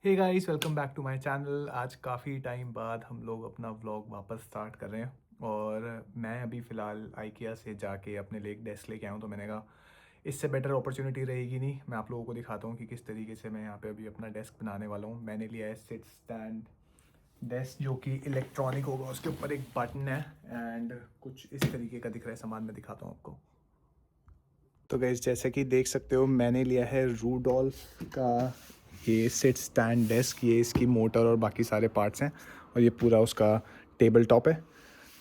Hey guys, welcome back to my channel. आज काफ़ी time बाद हम लोग अपना व्लॉग वापस स्टार्ट कर रहे हैं और मैं अभी फ़िलहाल आइकिया से जाके अपने लिए एक डेस्क लेके आया हूँ। तो मैंने कहा इससे बेटर अपॉर्चुनिटी रहेगी नहीं। मैं आप लोगों को दिखाता हूँ कि किस तरीके से मैं यहाँ पे अभी अपना डेस्क बनाने वाला हूँ। मैंने लिया है सिट स्टैंड डेस्क, जो कि इलेक्ट्रॉनिक होगा। उसके ऊपर एक बटन है एंड कुछ इस तरीके का दिख रहा है सामान। मैं दिखाता हूँ आपको। तो गाइस, जैसे कि देख सकते हो, मैंने लिया है रूडोल्फ का ये सिट स्टैंड डेस्क। ये इसकी मोटर और बाकी सारे पार्ट्स हैं और ये पूरा उसका टेबल टॉप है।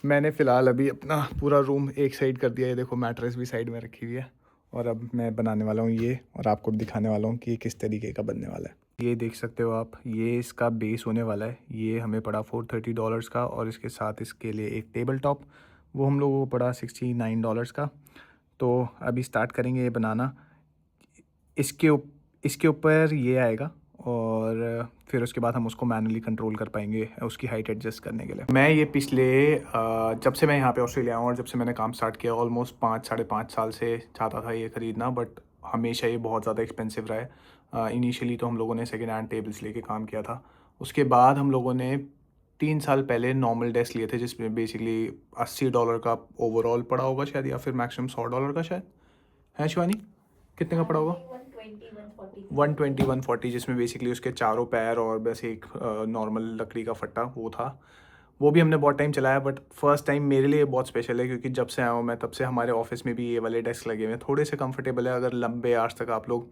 मैंने फ़िलहाल अभी अपना पूरा रूम एक साइड कर दिया है। देखो, मैट्रेस भी साइड में रखी हुई है और अब मैं बनाने वाला हूँ ये, और आपको दिखाने वाला हूँ कि ये किस तरीके का बनने वाला है। ये देख सकते हो आप, ये इसका बेस होने वाला है। ये हमें पड़ा $430 का, और इसके साथ इसके लिए एक टेबल टॉप, वो हम लोगों को पड़ा $69 का। तो अभी स्टार्ट करेंगे ये बनाना। इसके ऊपर ये आएगा और फिर उसके बाद हम उसको मैनुअली कंट्रोल कर पाएंगे उसकी हाइट एडजस्ट करने के लिए। मैं ये पिछले जब से मैं यहाँ पे ऑस्ट्रेलिया आऊँ और जब से मैंने काम स्टार्ट किया, ऑलमोस्ट 5-5.5 साल से चाहता था ये ख़रीदना, बट हमेशा ये बहुत ज़्यादा एक्सपेंसिव रहा है। इनिशियली तो हम लोगों ने सेकेंड हैंड टेबल्स लेके काम किया था। उसके बाद हम लोगों ने 3 साल पहले नॉर्मल डेस्क लिए थे, जिसमें बेसिकली $80 का ओवरऑल पड़ा होगा शायद, या फिर मैक्सिमम $100 का शायद है। शिवानी, कितने का पड़ा होगा? 120-140, जिसमें बेसिकली उसके चारों पैर और बस एक नॉर्मल लकड़ी का फट्टा वो था। वो भी हमने बहुत टाइम चलाया, बट फर्स्ट टाइम मेरे लिए बहुत स्पेशल है, क्योंकि जब से आया हूँ मैं तब से हमारे ऑफिस में भी ये वाले डेस्क लगे हुए हैं। थोड़े से कंफर्टेबल है अगर लंबे आवर्स तक आप लोग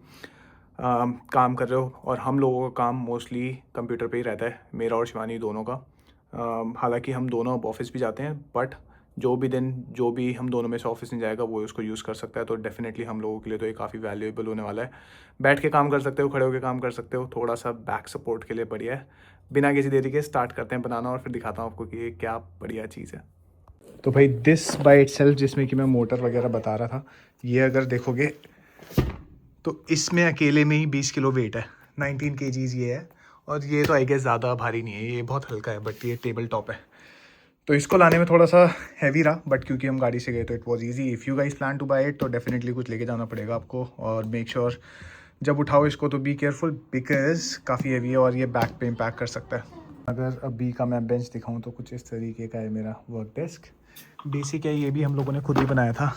काम कर रहे हो, और हम लोगों का काम मोस्टली कंप्यूटर पे ही रहता है, मेरा और शिवानी दोनों का। हालांकि हम दोनों अब ऑफिस भी जाते हैं, बट जो भी दिन जो भी हम दोनों में से ऑफिस नहीं जाएगा वो उसको यूज़ कर सकता है। तो डेफिनेटली हम लोगों के लिए तो ये काफ़ी वैल्यूएबल होने वाला है। बैठ के काम कर सकते हो, खड़े होकर काम कर सकते हो, थोड़ा सा बैक सपोर्ट के लिए बढ़िया है। बिना किसी देरी के स्टार्ट करते हैं बनाना, और फिर दिखाता हूँ आपको कि ये क्या बढ़िया चीज़ है। तो भाई, दिस बाय इटसेल्फ, जिसमें कि मैं मोटर वगैरह बता रहा था, ये अगर देखोगे तो इसमें अकेले में ही 20 किलो वेट है। 19 kgs ये है, और ये तो आई गेस ज़्यादा भारी नहीं है, ये बहुत हल्का है, बट ये टेबल टॉप है। तो इसको लाने में थोड़ा सा हैवी रहा, बट क्योंकि हम गाड़ी से गए तो it was easy. If you guys plan to buy it तो डेफिनेटली कुछ लेके जाना पड़ेगा आपको, और मेक श्योर जब उठाओ इसको तो बी केयरफुल, बिकॉज काफ़ी हैवी है और ये बैक पे इम्पैक्ट कर सकता है। अगर अभी का मैं बेंच दिखाऊं तो कुछ इस तरीके का है मेरा वर्क डेस्क। बेसिक है, ये भी हम लोगों ने खुद ही बनाया था,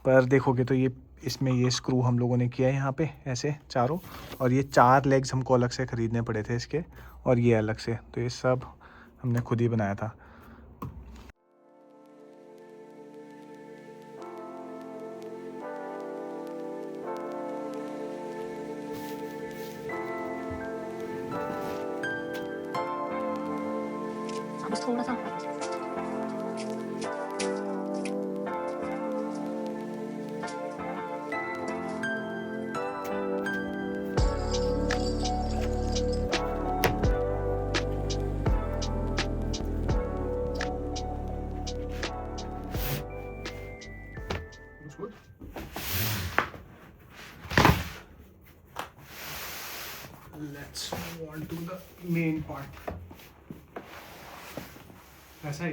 पर देखोगे तो ये इसमें ये स्क्रू हम लोगों ने किया है यहाँ पे ऐसे चारों, और ये 4 लेग्स हमको अलग से ख़रीदने पड़े थे इसके, और ये अलग से। तो ये सब हमने खुद ही बनाया था। बस थोड़ा सा Looks good. Let's move on to the main part. ऐसा ही?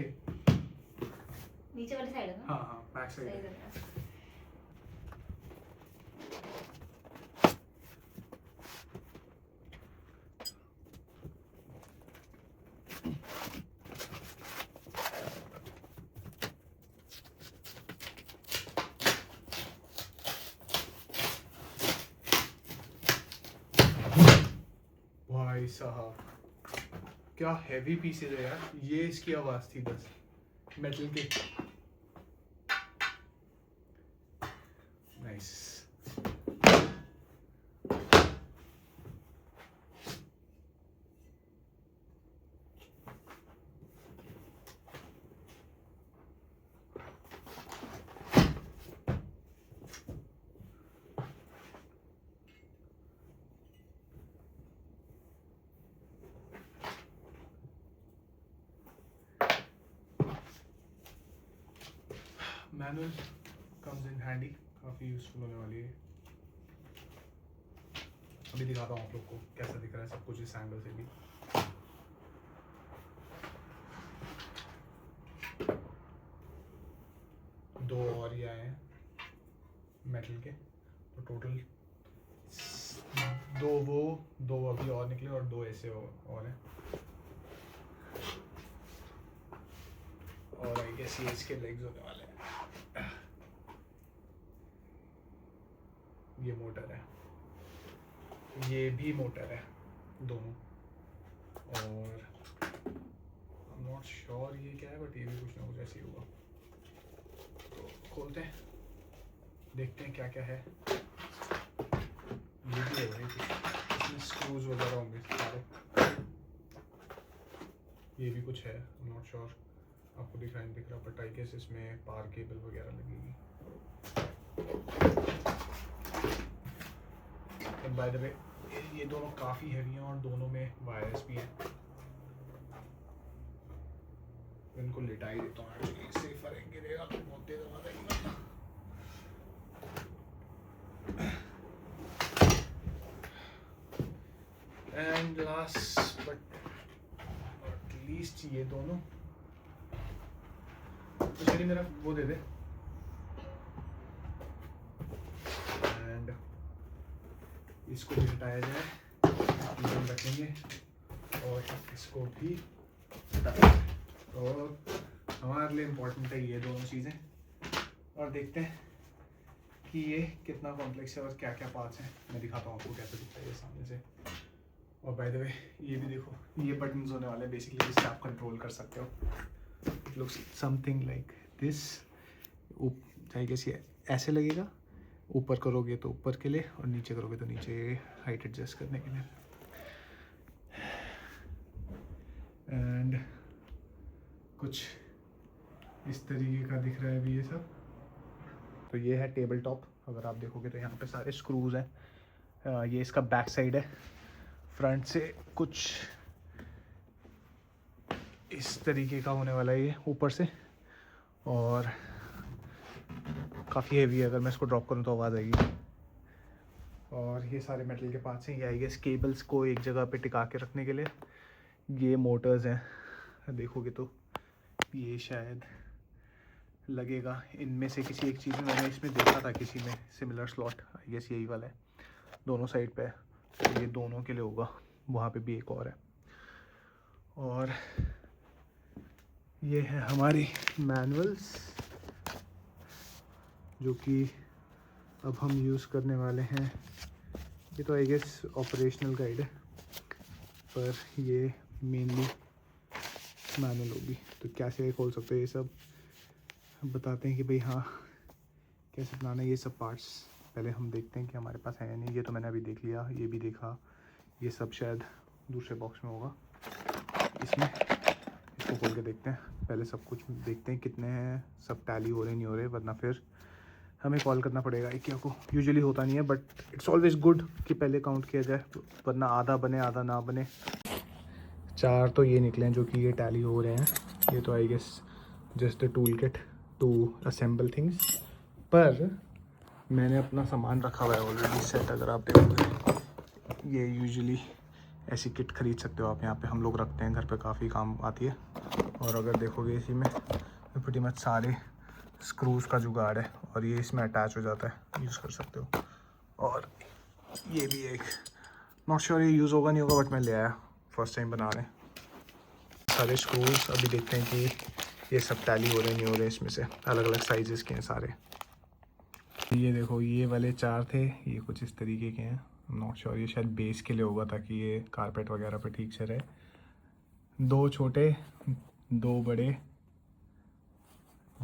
नीचे वाली साइड है ना? हाँ हाँ, बैक साइड सही है। करना है। भाई साहब, क्या हैवी पीसेज है यार। ये इसकी आवाज़ थी बस, मेटल के। Nice. Manual comes in handy, काफ़ी यूजफुल होने वाली है। अभी दिखाता हूँ आप लोग को कैसा दिख रहा है सब कुछ इस एंगल से भी। दो और ये आए हैं मेटल के, तो टोटल दो अभी और निकले और 2 ऐसे और हैं। और आई गेस ये इसके लेग्स होने वाले हैं। ये मोटर है, ये भी मोटर है दोनों। और आई एम नॉट श्योर ये क्या है, बट ये भी कुछ ना कुछ ऐसे ही होगा। तो खोलते हैं, देखते हैं क्या क्या है। ये भी है, इसमें स्क्रूज वगैरह होंगे सारे। ये भी कुछ है, आई एम नॉट श्योर, आपको दिख रहा, बट आई गेस इसमें पावर केबल वगैरह लगेगी। बाय द वे ये दोनों काफ़ी हैवी हैं और दोनों में वायर्स भी हैं। इनको लिटा ही देता हूँ, एक्चुअली इससे फर्क गिरेगा तो बहुत तेज आवाज आएगी। And last but not least ये दोनों, तो चलिए मेरा वो दे दे। एंड इसको भी हटाया जाए, हम रखेंगे और इसको भी हटाया। और हमारे लिए इम्पोर्टेंट है ये दोनों चीज़ें। और देखते हैं कि ये कितना कॉम्प्लेक्स है और क्या क्या पार्ट्स हैं। मैं दिखाता हूँ आपको कैसे दिखता है ये सामने से। और बाय द वे ये भी देखो, ये बटन्स होने वाले हैं बेसिकली, जिससे आप कंट्रोल कर सकते हो। It looks something like this. I guess ये ऐसे लगेगा, ऊपर करोगे तो ऊपर के लिए और नीचे करोगे तो नीचे, हाइट एडजस्ट करने के लिए। एंड कुछ इस तरीके का दिख रहा है अभी ये सब। तो ये है टेबल टॉप। अगर आप देखोगे तो यहाँ पे सारे स्क्रूज हैं। ये इसका बैक साइड है। फ्रंट से कुछ इस तरीके का होने वाला है ये ऊपर से, और काफ़ी हेवी है। अगर मैं इसको ड्रॉप करूँ तो आवाज़ आएगी। और ये सारे मेटल के पार्ट्स हैं। ये आई गेस केबल्स को एक जगह पे टिका के रखने के लिए। ये मोटर्स हैं, देखोगे तो ये शायद लगेगा इनमें से किसी एक चीज़ में। मैंने इसमें देखा था किसी में सिमिलर स्लॉट, आई गेस यही वाला है, दोनों साइड पे है। तो ये दोनों के लिए होगा, वहाँ पे भी एक और है। और ये है हमारी मैनुअल्स, जो कि अब हम यूज़ करने वाले हैं। ये तो आई गेस ऑपरेशनल गाइड है, पर ये मेनली मैनुअल होगी। तो कैसे खोल सकते हो ये सब बताते हैं कि भाई हाँ कैसे बनाना है। ये सब पार्ट्स पहले हम देखते हैं कि हमारे पास है या नहीं। ये तो मैंने अभी देख लिया, ये भी देखा। ये सब शायद दूसरे बॉक्स में होगा। इसमें इसको खोल के देखते हैं, पहले सब कुछ देखते हैं कितने हैं, सब टैली हो रहे नहीं हो रहे, वरना फिर हमें कॉल करना पड़ेगा IKEA को। यूजुअली होता नहीं है, बट इट्स ऑलवेज गुड कि पहले काउंट किया जाए, वरना आधा बने आधा ना बने। 4 तो ये निकले हैं जो कि ये टैली हो रहे हैं। ये तो I guess just the tool kit to assemble things. पर मैंने अपना सामान रखा हुआ है ऑलरेडी सेट। अगर आप देखोगे ये यूजुअली ऐसी किट ख़रीद सकते हो आप, यहाँ पे हम लोग रखते हैं घर पे, काफ़ी काम आती है। और अगर देखोगे इसी में pretty much सारे स्क्रूज़ का जुगाड़ है और ये इसमें अटैच हो जाता है, यूज़ कर सकते हो। और ये भी एक नॉट श्योर ये यूज़ होगा नहीं होगा, बट मैं ले आया, फर्स्ट टाइम बना रहे हैं। सारे स्क्रूज़ अभी देखते हैं कि ये सब टैली हो रहे नहीं हो रहे। इसमें से अलग अलग साइजेस के हैं सारे। ये देखो ये वाले 4 थे, ये कुछ इस तरीके के हैं। नॉट श्योर, ये शायद बेस के लिए होगा ताकि ये कारपेट वगैरह पे ठीक से रहे। 2 छोटे 2 बड़े,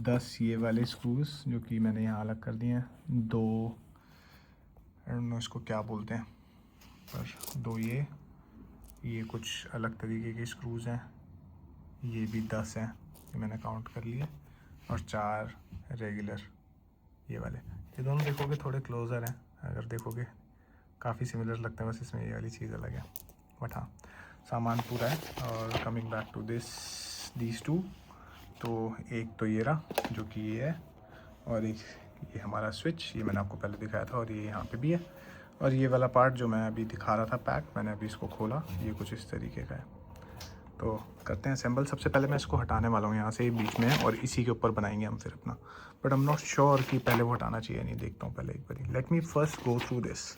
10 ये वाले स्क्रूज जो कि मैंने यहाँ अलग कर दिए हैं। 2 आई डोंट नो इसको क्या बोलते हैं, पर 2 ये कुछ अलग तरीके के स्क्रूज हैं। ये भी 10 हैं, ये मैंने काउंट कर लिए। और 4 रेगुलर ये वाले। ये दोनों देखोगे थोड़े क्लोज़र हैं, अगर देखोगे काफ़ी सिमिलर लगते हैं, बस इसमें ये वाली चीज़ अलग है। बट हाँ सामान पूरा है। और कमिंग बैक टू दीज 2, तो एक तो ये रहा जो कि ये है, और एक ये हमारा स्विच, ये मैंने आपको पहले दिखाया था, और ये यहाँ पे भी है। और ये वाला पार्ट जो मैं अभी दिखा रहा था पैक, मैंने अभी इसको खोला, ये कुछ इस तरीके का है। तो करते हैं असेंबल। सबसे पहले मैं इसको हटाने वाला हूँ यहाँ से, बीच में है, और इसी के ऊपर बनाएंगे हम फिर अपना। But I am not sure कि पहले वो हटाना चाहिए नहीं, देखता हूँ पहले एक बार। Let me first go through this.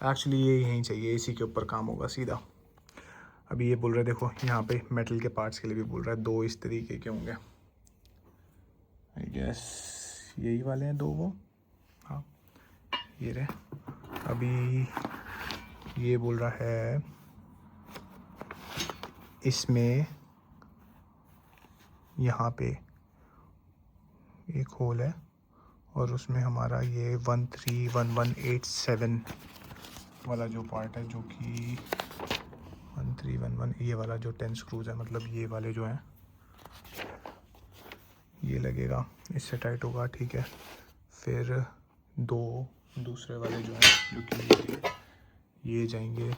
Actually ये यहीं चाहिए, इसी के ऊपर काम होगा सीधा। अभी ये बोल रहे देखो यहाँ पे मेटल के पार्ट्स के लिए भी बोल रहा है 2 इस तरीके के होंगे, आई गेस यही वाले हैं 2 वो, हाँ ये रहे। अभी ये बोल रहा है इसमें यहाँ पे एक होल है और उसमें हमारा ये 131187 वाला जो पार्ट है, जो कि 1311 ये वाला जो 10 स्क्रूज है, मतलब ये वाले जो हैं ये लगेगा, इससे टाइट होगा, ठीक है। फिर 2 दूसरे वाले जो हैं जो कि ये जाएंगे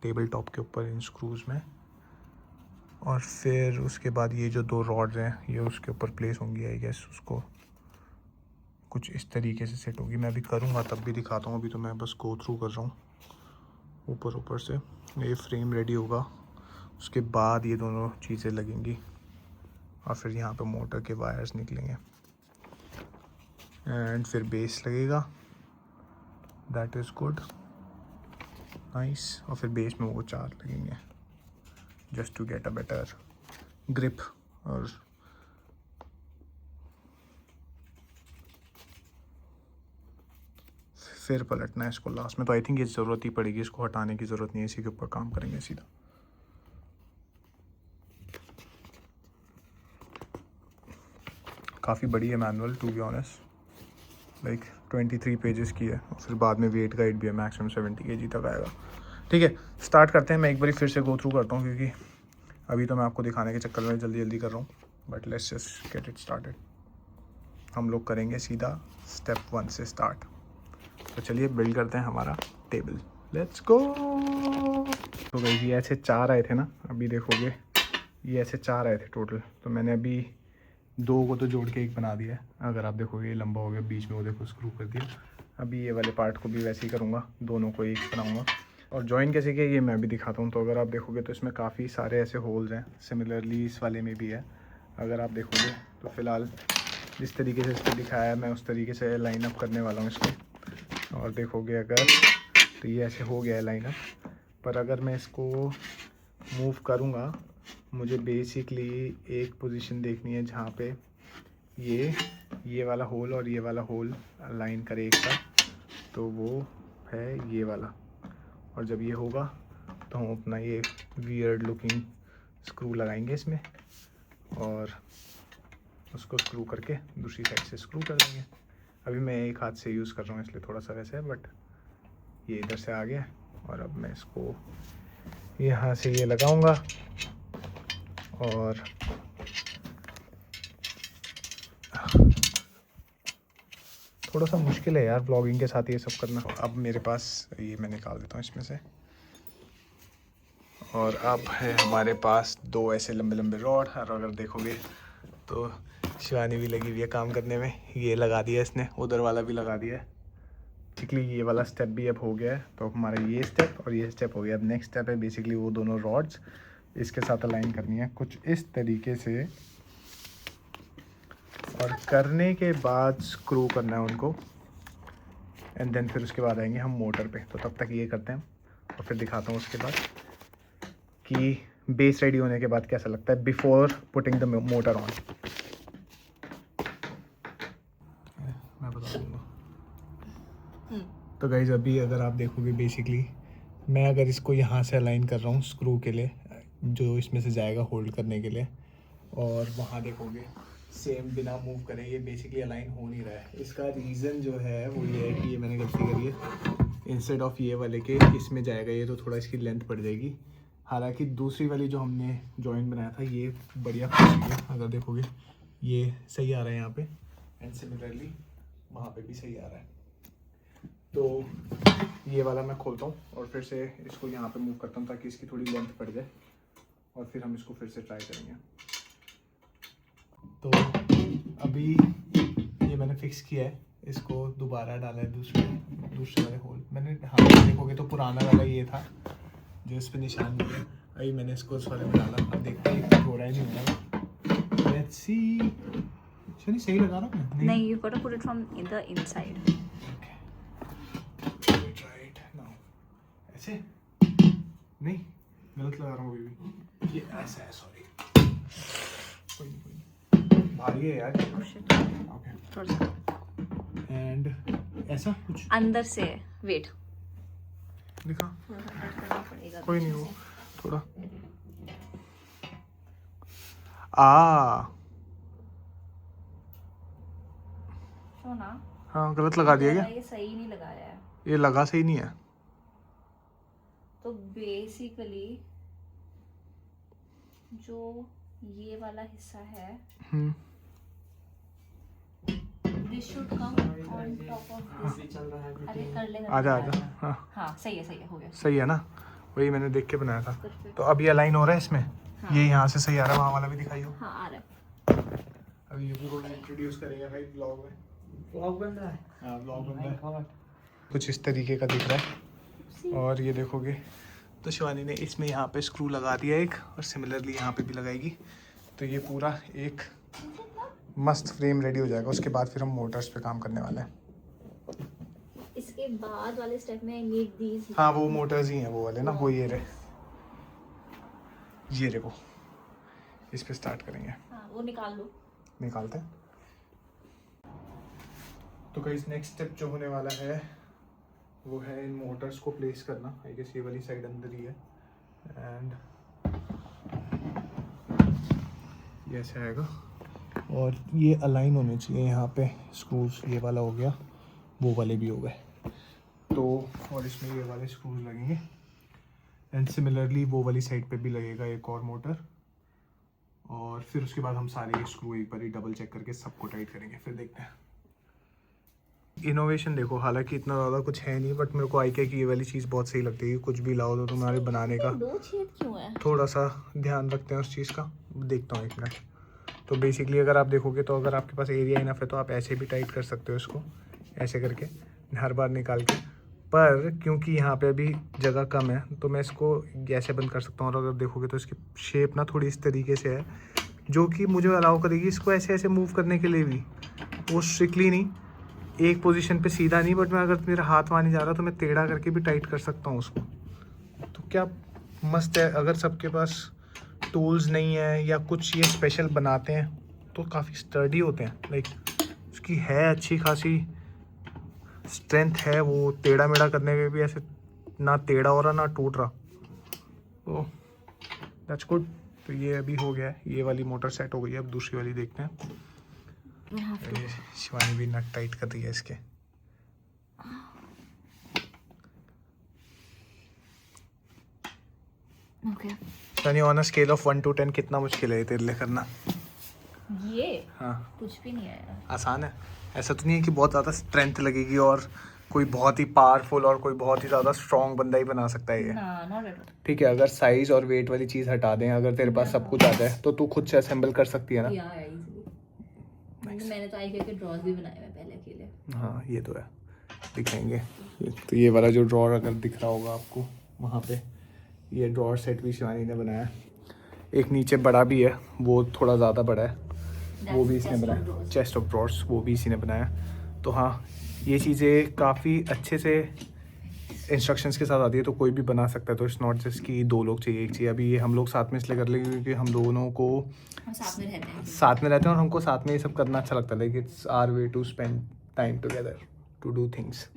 टेबल टॉप के ऊपर इन स्क्रूज में, और फिर उसके बाद ये जो 2 रॉड्स हैं ये उसके ऊपर प्लेस होंगी, आई गेस उसको कुछ इस तरीके से सेट होगी। मैं अभी करूँगा तब भी दिखाता हूँ, अभी तो मैं बस गो थ्रू कर रहा हूँ ऊपर से। ये फ्रेम रेडी होगा, उसके बाद ये दोनों चीज़ें लगेंगी और फिर यहाँ पे मोटर के वायर्स निकलेंगे एंड फिर बेस लगेगा, दैट इज़ गुड, नाइस। और फिर बेस में वो 4 लगेंगे just to get a better grip. और फिर पलटना है इसको लास्ट में, तो आई थिंक ये ज़रूरत ही पड़ेगी, इसको हटाने की ज़रूरत नहीं है, इसी के ऊपर काम करेंगे सीधा। काफ़ी बड़ी है manual to be honest, like 23 pages की है, और फिर बाद में वेट गाइड भी है, मैक्सिमम 70 kg तक आएगा। ठीक है स्टार्ट करते हैं। मैं एक बार फिर से गो थ्रू करता हूँ क्योंकि अभी तो मैं आपको दिखाने के चक्कर में जल्दी कर रहा हूँ, but let's just get it started. हम लोग करेंगे सीधा स्टेप 1 से स्टार्ट। तो चलिए बिल्ड करते हैं हमारा टेबल, लेट्स गो। तो भाई ये ऐसे 4 आए थे ना, अभी देखोगे ये ऐसे 4 आए थे टोटल, तो मैंने अभी 2 को तो जोड़ के एक बना दिया है। अगर आप देखोगे ये लंबा हो गया, बीच में वो देखो स्क्रू कर दिया। अभी ये वाले पार्ट को भी वैसे ही करूँगा, दोनों को एक बनाऊँगा। और जॉइन कैसे किया ये मैं भी दिखाता हूँ। तो अगर आप देखोगे तो इसमें काफ़ी सारे ऐसे होल्स हैं, सिमिलरली इस वाले में भी है। अगर आप देखोगे तो फ़िलहाल जिस तरीके से इसको दिखाया है मैं उस तरीके से लाइन अप करने वाला हूँ इसको। और देखोगे अगर तो ये ऐसे हो गया है लाइन अप, पर अगर मैं इसको मूव करूँगा मुझे बेसिकली एक पोजीशन देखनी है जहाँ पे ये वाला होल और ये वाला होल अलाइन करे एक साथ, तो वो है ये वाला। और जब ये होगा तो हम अपना ये वियर्ड लुकिंग स्क्रू लगाएंगे इसमें और उसको स्क्रू करके दूसरी साइड से स्क्रू कर देंगे। अभी मैं एक हाथ से यूज़ कर रहा हूँ इसलिए थोड़ा सा वैसे है, बट ये इधर से आ गया। और अब मैं इसको यहाँ से ये लगाऊंगा और थोड़ा सा मुश्किल है यार ब्लॉगिंग के साथ ये सब करना। अब मेरे पास ये मैं निकाल देता हूँ इसमें से, और अब है हमारे पास 2 ऐसे लंबे लंबे रॉड। और अगर देखोगे तो शिवानी भी लगी हुई है काम करने में, ये लगा दिया इसने, उधर वाला भी लगा दिया है। बेसिकली ये वाला स्टेप भी अब हो गया है, तो हमारा ये स्टेप और ये स्टेप हो गया। अब नेक्स्ट स्टेप है बेसिकली वो दोनों रॉड्स इसके साथ अलाइन करनी है कुछ इस तरीके से, और करने के बाद स्क्रू करना है उनको एंड देन फिर उसके बाद आएंगे हम मोटर पे। तो तब तक ये करते हैं और फिर दिखाता हूँ उसके बाद कि बेस रेडी होने के बाद कैसा लगता है before putting the motor on. मैं बता दूँगा। तो गाइज अभी अगर आप देखोगे बेसिकली मैं अगर इसको यहाँ से अलाइन कर रहा हूँ स्क्रू के लिए जो इसमें से जाएगा होल्ड करने के लिए, और वहाँ देखोगे सेम बिना मूव करे ये बेसिकली अलाइन हो नहीं रहा है। इसका रीज़न जो है वो ये है कि ये मैंने गलती करी है, इंस्टेड ऑफ ये वाले के इसमें जाएगा ये, तो थोड़ा इसकी लेंथ बढ़ जाएगी। हालांकि दूसरी वाली जो हमने जॉइंट बनाया था ये बढ़िया है, अगर देखोगे ये सही आ रहा है यहाँ पे एंड सिमिलरली वहाँ पे भी सही आ रहा है। तो ये वाला मैं खोलता हूँ और फिर से इसको यहाँ पे मूव करता हूँ ताकि इसकी थोड़ी लेंथ बढ़ जाए, और फिर हम इसको फिर से ट्राई करेंगे। तो अभी ये मैंने फिक्स किया है, इसको दोबारा डाला है दूसरे वाले होल मैंने। हाँ देखोगे तो पुराना वाला ये था जो इस पर निशान नहीं है, अभी मैंने इसको उस वाले में डाला। अब देखते हैं कुछ हो रहा है नहीं हो रहा। Let's see. शनी सही लगा रहा हूँ नहीं, you got to put it from the inside. Okay. Let me try it now. ऐसे नहीं, गलत लगा रहा हूँ अभी भी। ये ऐसा है, सॉरी। कोई नहीं, भारी है यार। ओके। एंड ऐसा कुछ अंदर से वेट दिखा, करना पड़ेगा। कोई नहीं, वो थोड़ा ना, हाँ, गलत लगा दिया क्या? ये सही नहीं लगाया है। ये लगा सही नहीं है। तो बेसिकली जो ये वाला हिस्सा है, this should come on top of this. अरे कर ले, आजा आजा। हाँ हाँ सही है, हो गया। सही है ना, वही मैंने देख के बनाया था। तो अब ये अलाइन हो रहा है इसमें। हाँ। ये यहाँ से सही आ रहा है, वहाँ वाला भी दिखाइयो। हाँ आ रहा है। अभी ये भी इंट्रोड्यूस करेंगे भाई ब्लॉग में। ब्लॉग बन रहा है? हाँ, ब्लॉग बन रहा है। कुछ इस तरीके का दिख रहा है। और ये देखोगे तो शिवानी ने इसमें यहाँ पे स्क्रू लगा दिया एक, और सिमिलरली यहाँ पे भी लगाएगी। तो ये पूरा एक मस्त फ्रेम रेडी हो जाएगा। उसके बाद फिर हम मोटर्स पे काम करने वाले हैं। इसके बाद वाले स्टेप में आई नीड दीज। हाँ, वो मोटर्स ही हैं वो वाले ना, वो ये देखो, इस पे स्टार्ट करेंगे। हाँ, वो निकाल लो। निकालते हैं। तो गाइस नेक्स्ट स्टेप जो होने वाला है वो है इन मोटर्स को प्लेस करना। आई गेस ये वाली साइड अंदर ही है। एंड ये ऐसे आएगा, और ये अलाइन होने चाहिए यहाँ पे स्क्रूज। ये वाला हो गया, वो वाले भी हो गए। तो और इसमें ये वाले स्क्रूज लगेंगे। एंड सिमिलरली वो वाली साइड पे भी लगेगा एक और मोटर। और फिर उसके बाद हम सारे स्क्रू एक बार ही डबल चेक करके सबको टाइट करेंगे, फिर देखते हैं। इनोवेशन देखो, हालांकि इतना ज़्यादा कुछ है नहीं, बट मेरे को आई की ये वाली चीज़ बहुत सही लगती है। कुछ भी लाओ तो तुम्हारे बनाने का 2 छेद क्यों है? थोड़ा सा ध्यान रखते हैं उस चीज़ का। देखता हूँ एक मिनट। तो बेसिकली अगर आप देखोगे तो अगर आपके पास एरिया इनफ है तो आप ऐसे भी टाइट कर सकते हो इसको, ऐसे करके हर बार निकाल के। पर क्योंकि यहाँ पे अभी जगह कम है तो मैं इसको ऐसे बंद कर सकता हूँ। और अगर देखोगे तो इसकी शेप ना थोड़ी इस तरीके से है, जो कि मुझे अलाउ करेगी इसको ऐसे ऐसे मूव करने के लिए भी। वो स्ट्रिक्टली नहीं, एक पोजीशन पे सीधा नहीं, बट मैं अगर मेरा हाथ वहाँ नहीं जा रहा तो मैं टेढ़ा करके भी टाइट कर सकता हूँ उसको। तो क्या मस्त है। अगर सबके पास टूल्स नहीं है या कुछ ये स्पेशल बनाते हैं तो काफ़ी स्टर्डी होते हैं। लाइक उसकी है अच्छी खासी स्ट्रेंथ है, वो टेढ़ा मेढ़ा करने में भी ऐसे ना टेढ़ा हो रहा ना टूट रहा। तो दैट्स गुड। तो ये अभी हो गया है, ये वाली मोटर सेट हो गई है। अब दूसरी वाली देखते हैं। ये शिवानी भी नट टाइट कर रही है इसके। Okay. Shivani on a scale of 1 to 10 कितना मुश्किल है तेरे लिए करना? ये हाँ, कुछ भी नहीं है यार। आसान है। ऐसा तो नहीं है कि बहुत ज़्यादा स्ट्रेंथ लगेगी और कोई बहुत ही पावरफुल और कोई बहुत ही ज़्यादा स्ट्रॉन्ग बंदा ही बना सकता है ये। ना, नॉट एट ऑल। ठीक है, अगर साइज और वेट वाली चीज़ हटा दें, अगर तेरे पास सब कुछ आता है तो तू खुद से असेंबल कर सकती है ना। या इजीली। मैंने तो आई के ड्रॉज भी बनाए हुए पहले अकेले। हाँ, ये तो है, दिखाएंगे। तो ये वाला जो ड्रॉर अगर दिख रहा होगा आपको वहाँ पे, ये ड्रॉर सेट भी शिवानी ने बनाया है। एक नीचे बड़ा भी है, वो थोड़ा ज़्यादा बड़ा है, वो भी इसने बनाया। चेस्ट ऑफ ड्रॉर्स वो भी इसी ने बनाया। तो हाँ, ये चीज़ें काफ़ी अच्छे से इंस्ट्रक्शंस के साथ आती है, तो कोई भी बना सकता है। तो इट्स नॉट जस्ट कि 2 लोग चाहिए, एक चाहिए। अभी ये हम लोग साथ में इसलिए कर लेंगे क्योंकि हम दोनों को हम साथ में रहते हैं। साथ में रहते हैं और हमको साथ में ये सब करना अच्छा लगता है। Like it's our way to spend time together to do things.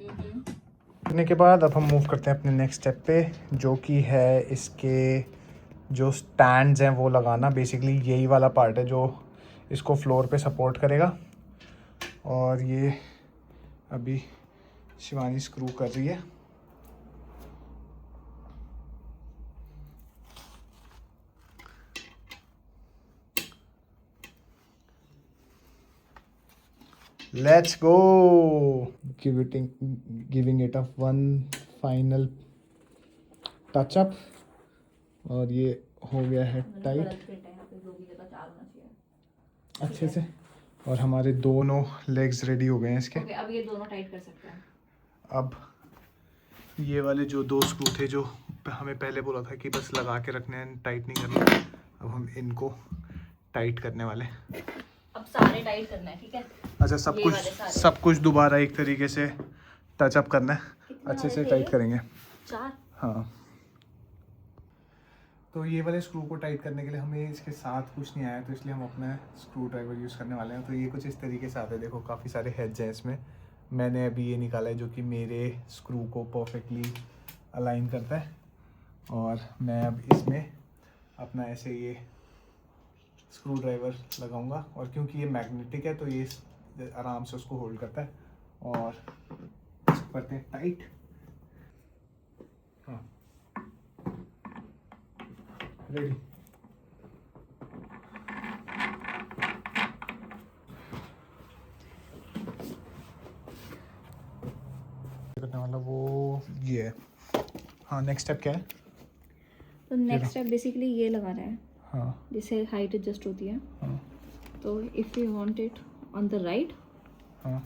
करने के बाद अब हम मूव करते हैं अपने नेक्स्ट स्टेप पे, जो कि है इसके जो स्टैंड्स हैं वो लगाना। बेसिकली यही वाला पार्ट है जो इसको फ्लोर पे सपोर्ट करेगा। और ये अभी शिवानी स्क्रू कर रही है। Let's go. Giving it a one final touch up. और ये हो गया है टाइट अच्छे से। और हमारे दोनों लेग्स रेडी हो गए हैं इसके। Okay, अब ये दोनों टाइट कर सकते हैं। अब ये वाले जो 2 स्क्रू थे जो हमें पहले बोला था कि बस लगा के रखने हैं, टाइट नहीं करना, अब हम इनको टाइट करने वाले। अब सारे टाइट करना है, ठीक है? अच्छा, सब कुछ दोबारा एक तरीके से टच अप करना है, अच्छे से टाइट करेंगे। 4 हाँ, तो ये वाले स्क्रू को टाइट करने के लिए हमें इसके साथ कुछ नहीं आया, तो इसलिए हम अपना स्क्रू ड्राइवर यूज़ करने वाले हैं। तो ये कुछ इस तरीके से आता है, देखो काफ़ी सारे हेड्स हैं इसमें। मैंने अभी ये निकाला है जो कि मेरे स्क्रू को परफेक्टली अलाइन करता है, और मैं अब इसमें अपना ऐसे ये स्क्रू ड्राइवर लगाऊंगा, और क्योंकि ये मैग्नेटिक है तो ये आराम से उसको होल्ड करता है, और इसको करते हैं टाइट। हाँ, रेडी। करने वाला वो ये है। हाँ, नेक्स्ट स्टेप क्या है? तो नेक्स्ट स्टेप बेसिकली ये लगाना है, हाँ जिससे हाइट एडजस्ट होती है। हाँ तो if you want it on the right, हाँ,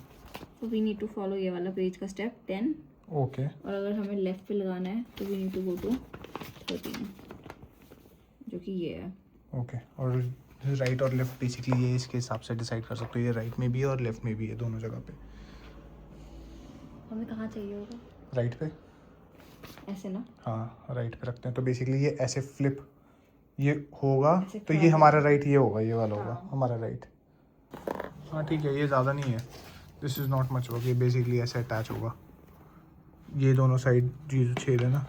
तो वी नीड टू फॉलो ये वाला पेज का स्टेप 10, ओके और अगर हमें लेफ्ट पे लगाना है तो we need to go to 13, जो कि ये है। ओके। और राइट और लेफ्ट बेसिकली ये इसके हिसाब से डिसाइड कर सकते हो, ये राइट में भी है और लेफ्ट में भी है, दोनों जगह पे। हमें कहाँ चाहिए होगा? राइट पे। ऐसे ना? हाँ, राइट पे रखते हैं, तो बेसिकली ये ऐसे फ्लिप ये होगा, ऐसे तो ये curve हमारा राइट, ये होगा, ये वाला होगा हाँ। हमारा राइट। हाँ ठीक है, ये ज़्यादा नहीं है, this is not much work. ये बेसिकली ऐसे अटैच होगा, ये दोनों साइड जो छेद है ना,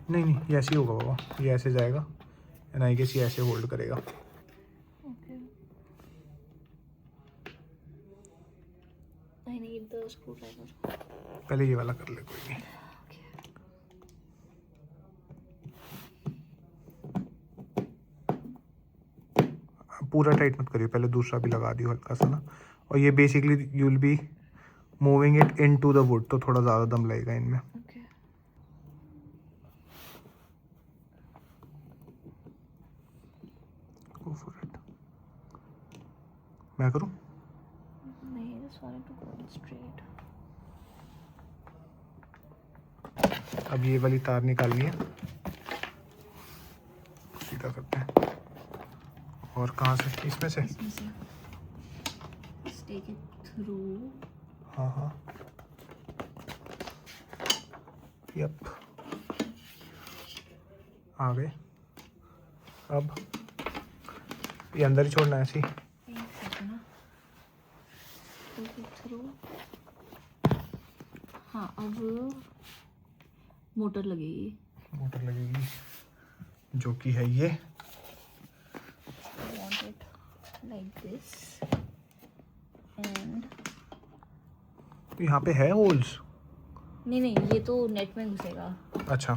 नहीं नहीं ये ऐसे ही होगा बाबा, ये ऐसे जाएगा एंड आई गेस ये ऐसे होल्ड करेगा। Okay. I need the screwdriver. पहले ये वाला कर ले, कोई नहीं। पूरा टाइट मत करिए, पहले दूसरा भी लगा दियो हल्का सा ना। और ये basically you will be moving it into the wood, तो थोड़ा ज़्यादा दम लगेगा इनमें। Okay. Go for it. मैं करूँ? नहीं, just wanted to go straight. अब ये वाली तार निकालनी है, सीधा करते हैं। और कहाँ से? इसमें से? इसमें से just take it through. हाँ हाँ, यप, आ गए। अब ये अंदर ही छोड़ना है ऐसे ही। एक सेकंड ना, take it through. हाँ, अब मोटर लगेगी। मोटर लगेगी, जो कि है ये। I want it like this and यहाँ पे है होल्स? नहीं, ये तो नेट में घुसेगा। अच्छा,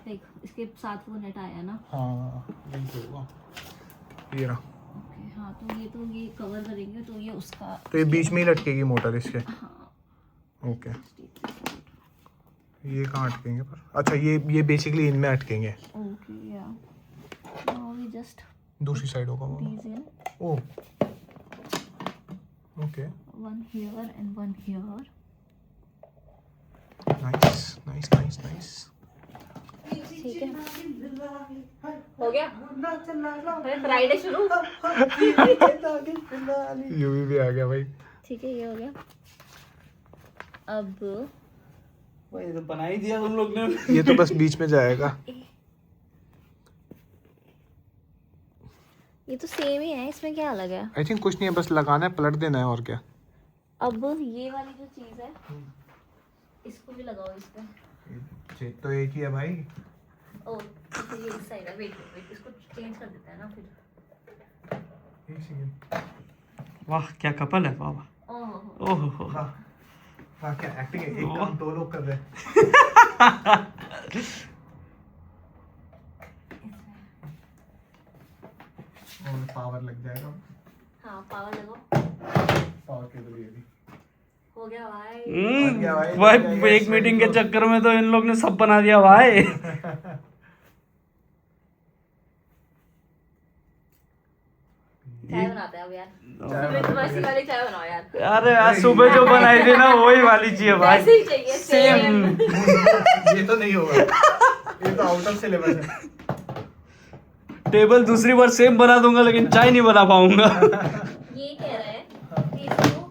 देख, इसके साथ वो नेट आया ना। हाँ यही तो होगा, ये रहा। ओके, हाँ, तो ये कवर करेंगे, तो ये उसका, तो ये बीच में ही लटकेगी मोटर इसके? हाँ। ओके, ये कहाँ अटकेंगे पर? अच्छा, ये बेसिकली इनमें अटकेंगे। ओके, या नाउ वी जस्ट दूसरी साइड होगा वो। these in, oh okay, one here and one here. Nice nice nice nice. ठीक है, हो गया। अरे फ्राइडे शुरू। यूवी भी आ गया भाई। ठीक है, ये हो गया। अब भाई तो बना ही दिया उन लोग ने। ये तो बस बीच में जाएगा। ये तो सेम ही है, इसमें क्या अलग है? आई थिंक कुछ नहीं है, बस लगाना है, पलट देना है, और क्या। अब ये वाली जो चीज है, इसको भी लगाओ इस पे। छेद तो एक ही है भाई। ओ, तो ये इस साइड है। वेट, इसको चेंज कर देते हैं ना फिर। एक सेकंड। वाह क्या कपल है, वाह वाह। ओहो, ओहो वाह वाह, क्या एक्टिंग है। एक काम दो लोग कर रहे हैं। और पावर लग जाएगा। हाँ, पावर लगाओ। पावर केबल ये भी हो गया भाई। भाई एक मीटिंग के चक्कर में तो इन लोग ने सब बना दिया भाई। चाय बनाते हैं अब यार। सुबह तो वैसी वाली चाय बनाओ यार। अरे यार सुबह जो बनाई थी ना वही वाली चाहिए भाई। वैसे ही चाहिए, सेम। ये तो नहीं होगा, ये तो आउट ऑफ सिलेबस है। टेबल दूसरी बार सेम बना दूंगा लेकिन चाय नहीं बना पाऊंगा। ये कह रहे हैं कि इसको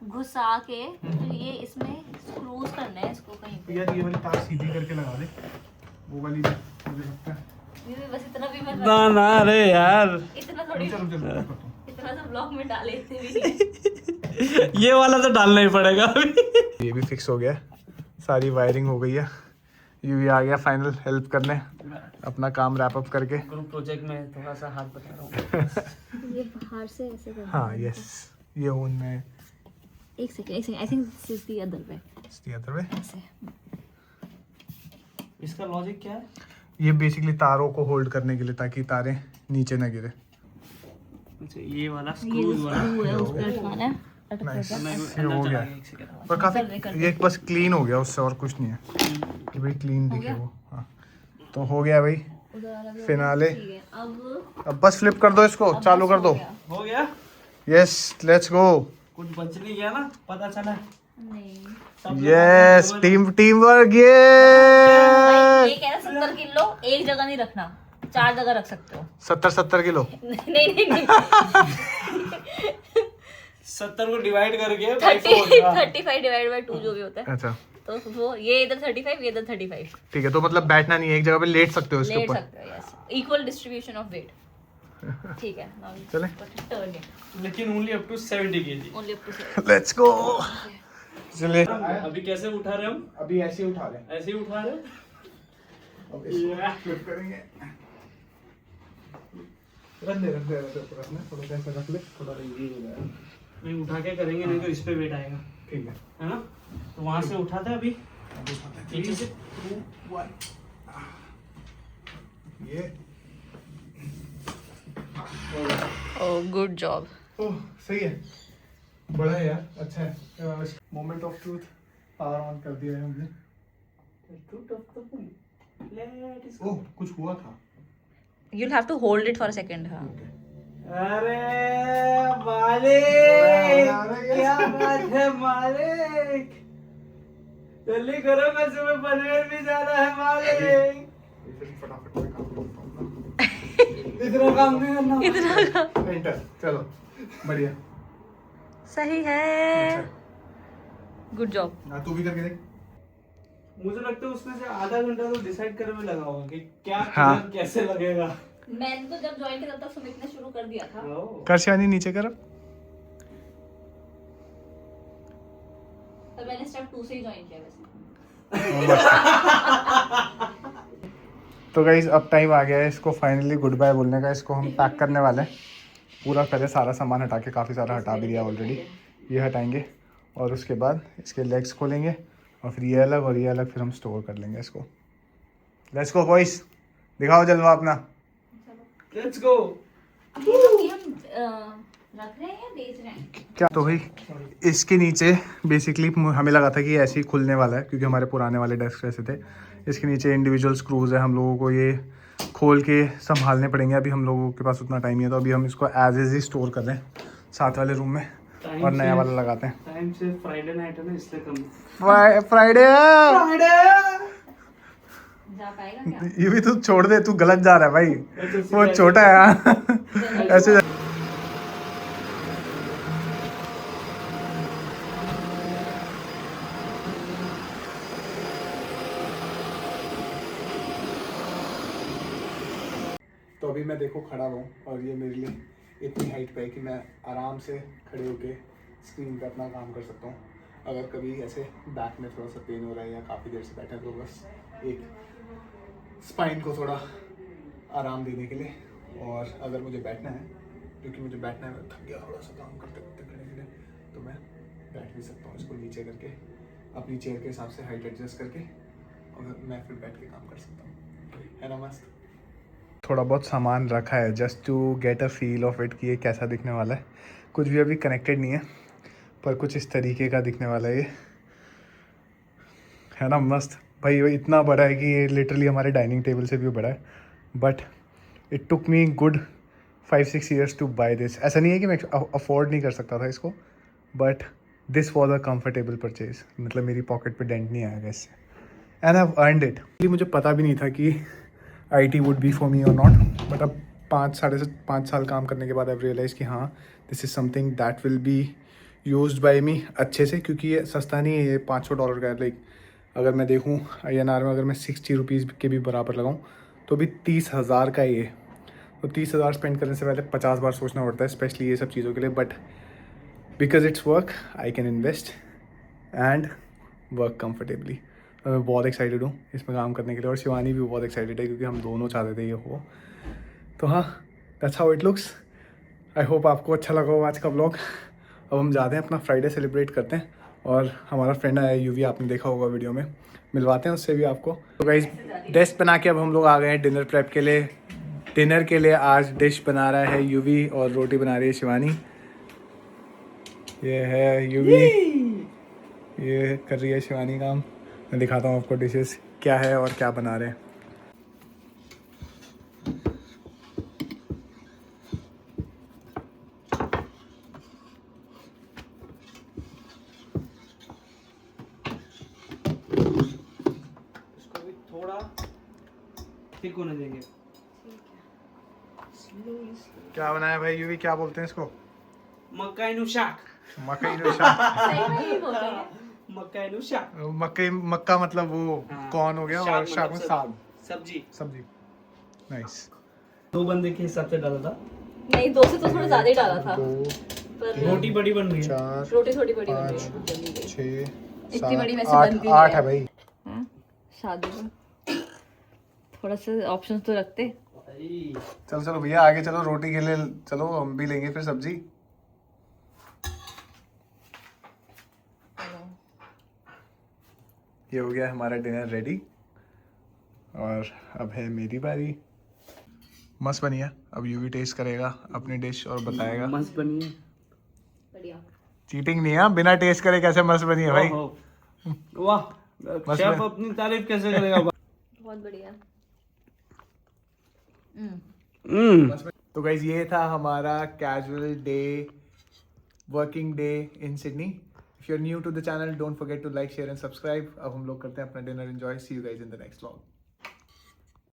घुसा के, तो ये इसमें स्क्रूज करना है इसको। तो यार ये वाली तार सीधी करके लगा दे, वो वाली भी मुझे लगता है। ये बस इतना भी मत ना ना अरे यार इतना थोड़ी चलो इतना तो ब्लॉग में डाले इतने भी नहीं। ये वाला तो डालना ही पड़ेगा अभी। ये भी फिक्स हो गया, सारी वायरिंग हो गई है। ये भी आ गया फाइनल हेल्प करने, अपना काम रैप अप करके। ग्रुप प्रोजेक्ट में थोड़ा सा हाथ बता रहा हूँ। ये बाहर से ऐसे करना हाँ है। यस, ये ओन में एक second I think this is the other way. Other way. ऐसे इसका लॉजिक क्या है? ये बेसिकली तारों को होल्ड करने के लिए, ताकि तारें नीचे ना गिरे। अच्छा ये वाला ये स्क्रू वाला स्क्रू है उस पे अटकाना है। Nice. मैं ये अंदर हो चला गया। गया एक सेकंड। पर काफी कर ये बस क्लीन हो गया, उससे और कुछ नहीं है कि भाई क्लीन दिखे गया? वो। हाँ तो हो गया भाई उधर वाला भी फिनाले। ठीक है। अब अब बस फ्लिप कर दो इसको, अब चालू बस कर हो दो। गया। हो गया? Yes let's go. कुछ बच नहीं गया ना? पता चला? नहीं सब लोग यस टीम वर्क। ये भाई, ये कह रहा 70 किलो एक जगह नहीं रखना, 4 जगह रख सकते हो। 70 किलो। नहीं 70 को डिवाइड करके 35 डिवाइड बाय 2 जो भी होता है, अच्छा तो वो ये इधर 35 ये इधर 35 ठीक है, तो मतलब बैठना नहीं है, एक जगह पे लेट सकते हो इसके लेट ऊपर। सकते हो। Yes equal distribution of weight. ठीक है now चले। turn it लेकिन only up to 70 kg. only up to 7। Let's go. चले अभी कैसे उठा रहे हम? अभी ऐसे ही उठा रहे हैं। ऐसे ही उठा रहे? अब इसको फ्लिप करेंगे। रख दे थोड़ा सा ऐसा रख ले, थोड़ा इजी हो जाएगा। नहीं उठा के करेंगे, नहीं तो इस पे वेट आएगा, ठीक है। है ना? तो वहां से उठाते हैं अभी नीचे से। 2 1 ये ओह गुड जॉब। ओह सही है, बड़ा है यार, अच्छा है। Moment of truth, power on कर दिया है हमने। ओह कुछ हुआ था। you'll have to hold it for a second। हाँ अरे मालिक क्या बात है मालिक, जल्दी करो, मैं सुबह पनवेल भी जाना है मालिक। फटाफट में काम करता हूँ ना। इतना काम नहीं करना। एंटर, चलो बढ़िया। सही है, गुड जॉब। हाँ तू भी करके देख। मुझे लगता है उसमें से आधा घंटा तो डिसाइड करने में लगा होगा कि क्या हाँ। किधर कैसे लगेगा। मैंने तो जब ज्वाइन किया तब समझना शुरू कर दिया था। कर शिवानी नीचे कर। तब मैंने स्टेप 2 से ही ज्वाइन किया वैसे। तो गाइस अब टाइम आ गया है इसको फाइनली गुड बाय बोलने का। इसको हम पैक करने वाले हैं पूरा। पहले सारा सामान हटा के, काफ़ी सारा हटा भी दिया ऑलरेडी, ये हटाएंगे और उसके बाद इसके लेग्स खोलेंगे और फिर ये अलग और ये अलग, फिर हम स्टोर कर लेंगे इसको। लेट्स गो बॉयज, दिखाओ जलवा अपना। Let's go. अभी हम रख रहे हैं या बेच रहे हैं? क्या तो भाई इसके नीचे बेसिकली हमें लगा था कि ऐसे ही खुलने वाला है, क्योंकि हमारे पुराने वाले डेस्क ऐसे थे। इसके नीचे इंडिविजुअल स्क्रूज है, हम लोगों को ये खोल के संभालने पड़ेंगे। अभी हम लोगों के पास उतना टाइम नहीं है, तो अभी हम इसको एज इज ही स्टोर कर रहे हैं साथ वाले रूम में और नया वाला लगाते हैं। टाइम से फ्राइडे नाइट है ना, इसलिए कम। फ्राइडे जा पाएगा क्या? ये भी तू छोड़ दे, तू गलत जा रहा है भाई, वो छोटा है यार। ऐसे तो अभी मैं देखो खड़ा हूँ और ये मेरे लिए इतनी हाइट पे है कि मैं आराम से खड़े होके स्क्रीन पे अपना काम कर सकता हूँ। अगर कभी ऐसे बैक में थोड़ा सा पेन हो रहा है या काफ़ी देर से बैठा है, तो बस एक स्पाइन को थोड़ा आराम देने के लिए। और अगर मुझे बैठना है, क्योंकि मुझे बैठना है, मैं थक गया थोड़ा सा काम करते करते खड़े के लिए, तो मैं बैठ भी सकता हूँ इसको नीचे करके, अपनी चेयर के हिसाब से हाइट एडजस्ट करके, और मैं फिर बैठ के काम कर सकता हूँ। है ना मस्त। थोड़ा बहुत सामान रखा है just to get a feel of it कि ये कैसा दिखने वाला है। कुछ भी अभी कनेक्टेड नहीं है, पर कुछ इस तरीके का दिखने वाला है ये, है ना मस्त भाई। ये इतना बड़ा है कि ये लिटरली हमारे डाइनिंग टेबल से भी बड़ा है। But it took me good 5-6 years to buy this. ऐसा नहीं है कि मैं अफोर्ड नहीं कर सकता था इसको, but this was a comfortable purchase. मतलब मेरी पॉकेट पे डेंट नहीं आएगा इससे, and I have earned it. मुझे पता भी नहीं था कि IT would be for me और नॉट, बट अब 5 साल काम करने के बाद आई रियलाइज़ कि हाँ this is something that will be used by me अच्छे से, क्योंकि ये सस्ता नहीं है, ये $500 का है। लाइक अगर मैं देखूँ INR में, अगर मैं 60 रुपीज़ के भी बराबर लगाऊँ तो भी 30,000 का ये। तो 30,000 स्पेंड करने से पहले 50 बार सोचना पड़ता है, स्पेशली ये सब चीज़ों के लिए। But because it's work I can invest and work comfortably. मैं बहुत एक्साइटेड हूँ इसमें काम करने के लिए, और शिवानी भी बहुत एक्साइटेड है क्योंकि हम दोनों चाहते थे ये हो। तो हाँ, that's how it looks. I hope आपको अच्छा लगा हो आज का व्लॉग। अब हम जाते हैं, अपना फ्राइडे सेलिब्रेट करते हैं। और हमारा फ्रेंड आया यूवी, आपने देखा होगा वीडियो में, मिलवाते हैं उससे भी आपको। तो गाइस डेस्क बना के अब हम लोग आ गए हैं डिनर प्रेप के लिए। डिनर के लिए आज डिश बना रहा है यूवी और रोटी बना रही है शिवानी। ये है यूवी, ये कर रही है शिवानी काम। मैं दिखाता हूँ आपको डिशेस क्या है और क्या बना रहे हैं। इसको भी थोड़ा थिक होने देंगे। क्या बनाया भाई यूवी, क्या बोलते हैं इसको? मकाई नु शाक। मकई नो शाक। सही में यही बोलते हैं। मकाई नु शाक। मक्का मतलब वो कॉर्न हो गया, और शाक में साग, सब्जी। सब्जी। नाइस। 2 बंदे के हिसाब से डाला था। नहीं, 2 से तो थोड़ा ज्यादा ही डाला था, 2 पर रोटी बड़ी बन रही है। 4 रोटी थोड़ी बड़ी बन रही 5 है, जल्दी गई। 6 इतनी बड़ी 7 वैसे 8 बनती 8 नहीं है भाई। हाँ, शादी में थोड़ा सा ऑप्शंस तो रखते। चलो चलो भैया आगे चलो, रोटी के लिए चलो, हम भी लेंगे फिर सब्जी। ये हो गया हमारा डिनर रेडी, और अब है मेरी बारी। मस्त बनी है। अब यूवी टेस्ट करेगा अपनी डिश और बताएगा। मस्त बनी है। बढ़िया। चीटिंग नहीं है, बिना टेस्ट करे कैसे मस्त बनी है भाई। वाह, शेफ अपनी तारीफ कैसे करेगा? बहुत बढ़िया। तो गाइज ये था हमारा casual day, working day in Sydney. If you are new to the channel, don't forget to like, share and subscribe. अब हम लोग करते हैं अपना dinner enjoy. See you guys in the next vlog.